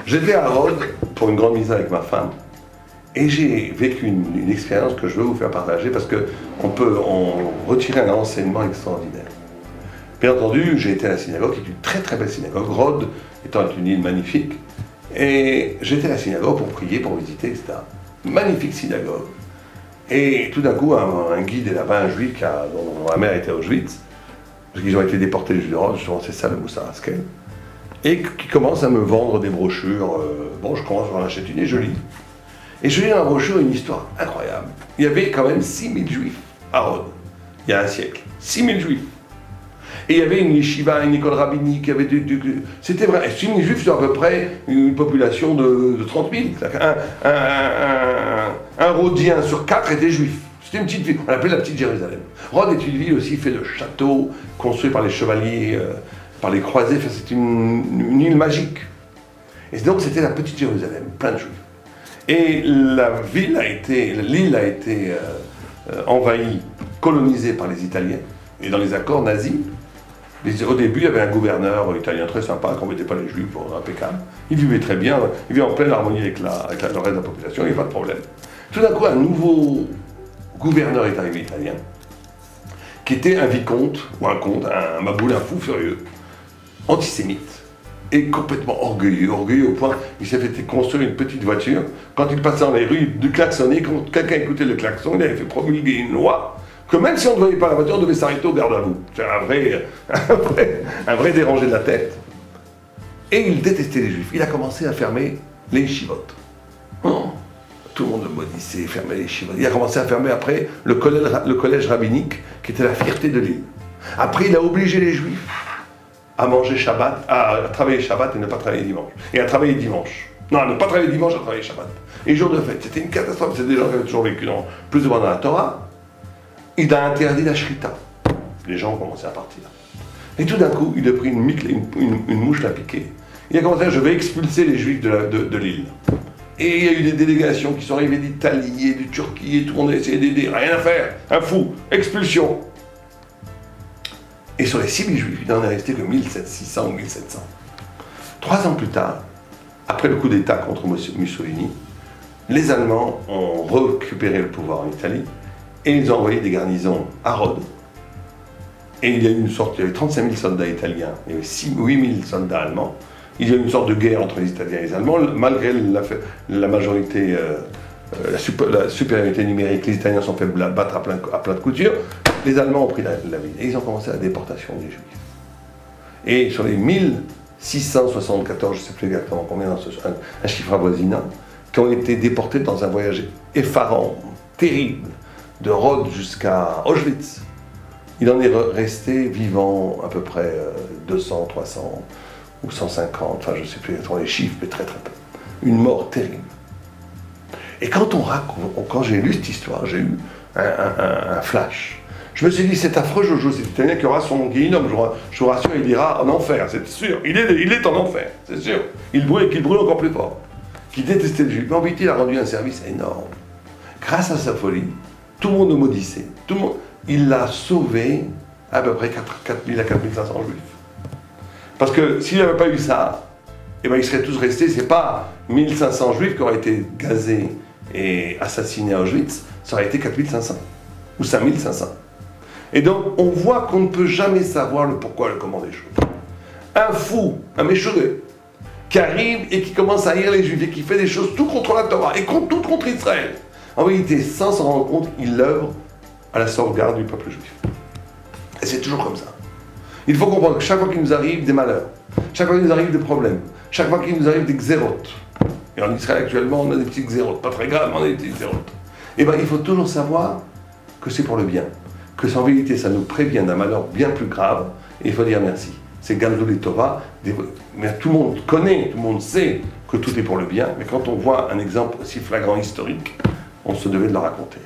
J'étais à Rhodes pour une grande mise avec ma femme et j'ai vécu une expérience que je veux vous faire partager parce qu'on peut en retirer un enseignement extraordinaire. Bien entendu, j'ai été à la synagogue, qui est une très très belle synagogue, Rhodes étant une île magnifique, et j'étais à la synagogue pour prier, pour visiter, etc. Magnifique synagogue. Et tout d'un coup, un guide là-bas, un juif dont la mère était à Auschwitz, parce qu'ils ont été déportés les Juifs de Rhodes, justement c'est ça le Moussar Haskel, et qui commence à me vendre des brochures. Bon, je commence à en acheter une et je lis. Et je lis dans la brochure une histoire incroyable. Il y avait quand même 6000 juifs à Rhodes, il y a un siècle. 6000 juifs. Et il y avait une yeshiva, une école rabbinique, il y avait c'était vrai. 6000 juifs sur à peu près une population de 30 000. Un Rhodien sur 4 était juif. C'était une petite ville, on l'appelait la petite Jérusalem. Rhodes est une ville aussi faite de châteaux, construits par les chevaliers, par les croisés. Enfin, c'est une île magique. Et donc c'était la petite Jérusalem, plein de juifs. Et l'île a été envahie, colonisée par les Italiens. Et dans les accords nazis, au début, il y avait un gouverneur italien très sympa, qui n'embêtait pas les juifs, impeccable. Il vivait très bien, il vivait en pleine harmonie avec le reste de la population, il n'y avait pas de problème. Tout d'un coup, un nouveau gouverneur est arrivé italien, qui était un vicomte, ou un comte, un maboule, un fou furieux, antisémite, et complètement orgueilleux au point, il s'est fait construire une petite voiture. Quand il passait dans les rues, il klaxonnait, quand quelqu'un écoutait le klaxon, il avait fait promulguer une loi, que même si on ne voyait pas la voiture, on devait s'arrêter au garde à vous. C'est un vrai dérangé de la tête. Et il détestait les juifs. Il a commencé à fermer les yeshivot. Oh, tout le monde le maudissait, fermer les yeshivot. Il a commencé à fermer après le collège rabbinique, qui était la fierté de l'île. Après, il a obligé les juifs à manger Shabbat, à travailler Shabbat et ne pas travailler dimanche. Et à travailler dimanche. Non, à ne pas travailler dimanche, à travailler Shabbat. Et jour de fête. C'était une catastrophe. C'est des gens qui avaient toujours vécu plus ou moins dans la Torah. Il a interdit la shrita. Les gens ont commencé à partir. Et tout d'un coup, il a pris une mouche l'a piqué. Il a commencé à dire, je vais expulser les juifs de l'île. Et il y a eu des délégations qui sont arrivées d'Italie et de Turquie et tout, on a essayé d'aider, rien à faire, un fou, expulsion. Et sur les 6000 juifs, il n'en est resté que 1600 ou 1700. 3 ans plus tard, après le coup d'État contre Mussolini, les Allemands ont récupéré le pouvoir en Italie. Et ils ont envoyé des garnisons à Rhodes. Et il y a eu il y avait 35 000 soldats italiens, il y avait 8 000 soldats allemands. Il y a eu une sorte de guerre entre les Italiens et les Allemands, malgré la majorité, la supériorité numérique, les Italiens sont fait battre à plein de coutures. Les Allemands ont pris la ville et ils ont commencé la déportation des Juifs. Et sur les 1674, je ne sais plus exactement combien, un chiffre avoisinant, qui ont été déportés dans un voyage effarant, terrible, de Rhodes jusqu'à Auschwitz. Il en est resté vivant à peu près 200, 300 ou 150, enfin je ne sais plus exactement les chiffres, mais très très peu. Une mort terrible. Et quand j'ai lu cette histoire, j'ai eu un flash. Je me suis dit, c'est affreux Jojo, c'est Italien qui aura son guéhinome, je vous rassure, il ira en enfer, c'est sûr. Il est en enfer, c'est sûr. Qu'il brûle encore plus fort. Qu'il détestait le juif. Mais en vérité, il a rendu un service énorme. Grâce à sa folie, tout le monde le maudissait. Il a sauvé à peu près 4000 à 4500 juifs. Parce que s'il n'avait pas eu ça, eh ben, ils seraient tous restés. C'est pas 1500 juifs qui auraient été gazés et assassinés à Auschwitz, ça aurait été 4500 ou 5500. Et donc, on voit qu'on ne peut jamais savoir le pourquoi et le comment des choses. Un fou, un méchoué, qui arrive et qui commence à haïr les juifs et qui fait des choses tout contre la Torah et tout contre Israël. En vérité, sans s'en rendre compte, il œuvre à la sauvegarde du peuple juif. Et c'est toujours comme ça. Il faut comprendre que chaque fois qu'il nous arrive des malheurs, chaque fois qu'il nous arrive des problèmes, chaque fois qu'il nous arrive des xérotes, et en Israël actuellement on a des petits xérotes, pas très graves, mais on a des petits xérotes, et bien il faut toujours savoir que c'est pour le bien, que en vérité ça nous prévient d'un malheur bien plus grave, et il faut dire merci. C'est Gamzou et Torah, mais tout le monde connaît, tout le monde sait que tout est pour le bien, mais quand on voit un exemple aussi flagrant historique, on se devait de le raconter.